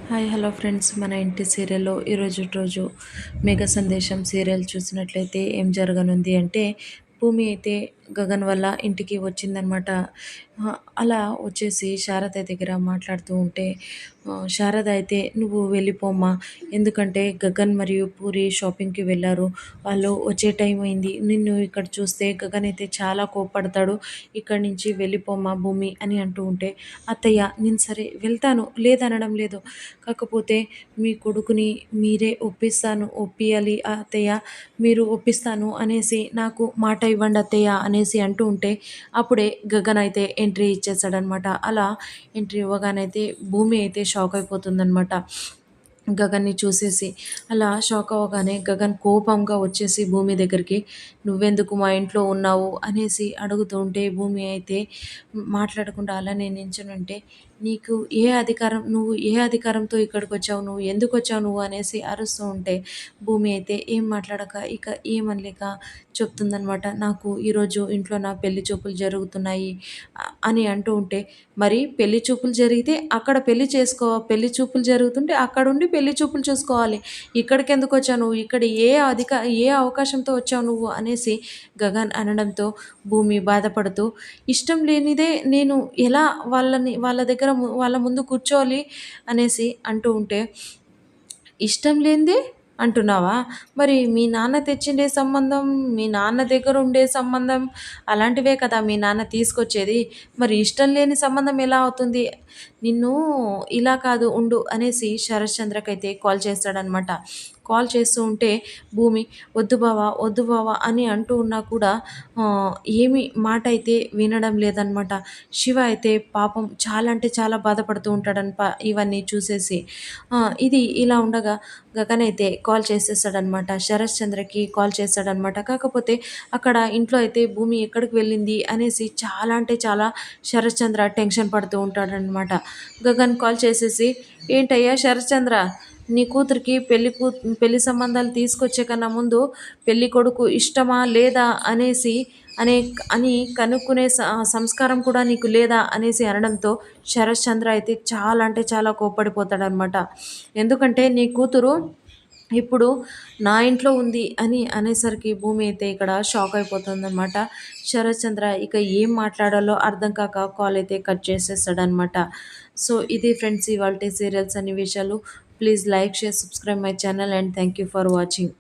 Hi hello friends, మన ఇంటి సీరియల్లో ఈరోజు రోజు మేఘ సందేశం సీరియల్ చూసినట్లయితే ఏం జరగనుంది అంటే, భూమి అయితే గగన్ వల్ల ఇంటికి వచ్చిందనమాట. అలా వచ్చేసి శారద దగ్గర మాట్లాడుతూ ఉంటే, శారద అయితే నువ్వు వెళ్ళిపోమ్మా, ఎందుకంటే గగన్ మరియు పూరి షాపింగ్కి వెళ్ళారు, వాళ్ళు వచ్చే టైం అయింది, నిన్ను ఇక్కడ చూస్తే గగన్ అయితే చాలా కోప్పడతాడు, ఇక్కడి నుంచి వెళ్ళిపోమ్మా భూమి అని అంటూ ఉంటే, అత్తయ్య నేను సరే వెళ్తాను లేదనడం లేదు, కాకపోతే మీ కొడుకుని మీరే ఒప్పియాలి అత్తయ్య, మీరు ఒప్పిస్తాను అనేసి నాకు మాట ఇవ్వండి అత్తయ్య అనేసి అంటూ ఉంటే, అప్పుడే గగన్ అయితే ఎంట్రీ ఇచ్చేసాడనమాట. అలా ఎంట్రీ ఇవ్వగానైతే భూమి అయితే షాక్ అయిపోతుందనమాట గగన్ని చూసేసి. అలా షాక్ అవ్వగానే గగన్ కోపంగా వచ్చేసి భూమి దగ్గరికి, నువ్వెందుకు మా ఇంట్లో ఉన్నావు అనేసి అడుగుతూ ఉంటే, భూమి అయితే మాట్లాడకుండా అలానే నించునుంటే, నీకు నువ్వు ఏ అధికారంతో ఇక్కడికి వచ్చావు, నువ్వు ఎందుకు వచ్చావు నువ్వు అనేసి అరుస్తూ ఉంటే, భూమి అయితే ఏం మాట్లాడక ఇక ఏమనలేక చెప్తుందనమాట, నాకు ఈరోజు ఇంట్లో నా పెళ్లి చూపులు జరుగుతున్నాయి అని అంటూ ఉంటే, మరి పెళ్లి చూపులు జరిగితే అక్కడ పెళ్లి చూపులు జరుగుతుంటే అక్కడుండి పెళ్లి చూపులు చూసుకోవాలి, ఇక్కడికి ఎందుకు వచ్చావు నువ్వు, ఇక్కడ ఏ అవకాశంతో వచ్చావు నువ్వు అనేసి గగన్ అనడంతో, భూమి బాధపడుతూ, ఇష్టం లేనిదే నేను ఎలా వాళ్ళ దగ్గర వాళ్ళ ముందు కూర్చోవాలి అనేసి అంటూ ఉంటే, ఇష్టం లేనిదే అంటున్నావా? మరి మీ నాన్న తెచ్చిండే సంబంధం, మీ నాన్న దగ్గర ఉండే సంబంధం అలాంటివే కదా మీ నాన్న తీసుకొచ్చేది. మరి ఇష్టం లేని సంబంధం ఎలా అవుతుంది? నిన్ను ఇలా కాదు ఉండు అనేసి శరత్ చంద్రకైతే కాల్ చేస్తాడనమాట. కాల్ చేస్తూ ఉంటే, భూమి వద్దు బావా అని అంటూ ఉన్నా కూడా ఏమి మాట అయితే వినడం లేదనమాట. శివ అయితే పాపం చాలా అంటే చాలా బాధపడుతూ ఉంటాడనప ఇవన్నీ చూసేసి. ఇది ఇలా ఉండగా గగన్ అయితే కాల్ చేసేసాడనమాట. శరత్ చంద్రకి కాల్ చేశాడనమాట. కాకపోతే అక్కడ ఇంట్లో అయితే భూమి ఎక్కడికి వెళ్ళింది అనేసి చాలా అంటే చాలా శరత్ చంద్ర టెన్షన్ పడుతూ ఉంటాడనమాట. గగన్ కాల్ చేసేసి, ఏంటయ్యా శరత్ చంద్ర, నీ కూతురికి పెళ్లి సంబంధాలు తీసుకొచ్చే కన్నా ముందు పెళ్లి కొడుకు ఇష్టమా లేదా అనే అని కనుక్కునే సంస్కారం కూడా నీకు లేదా అనేసి అనడంతో, శరత్ చంద్ర అయితే చాలా అంటే చాలా కోప్పడిపోతాడనమాట. ఎందుకంటే నీ కూతురు ఇప్పుడు నా ఇంట్లో ఉంది అని అనేసరికి భూమి అయితే ఇక్కడ షాక్ అయిపోతుందన్నమాట. శరత్ చంద్ర ఇక ఏం మాట్లాడాలో అర్థం కాక కాల్ అయితే కట్ చేసేస్తాడనమాట. సో ఇది ఫ్రెండ్స్ ఇవాల్టి సీరియల్స్ అన్ని విషయాలు. Please like, share, subscribe my channel and thank you for watching.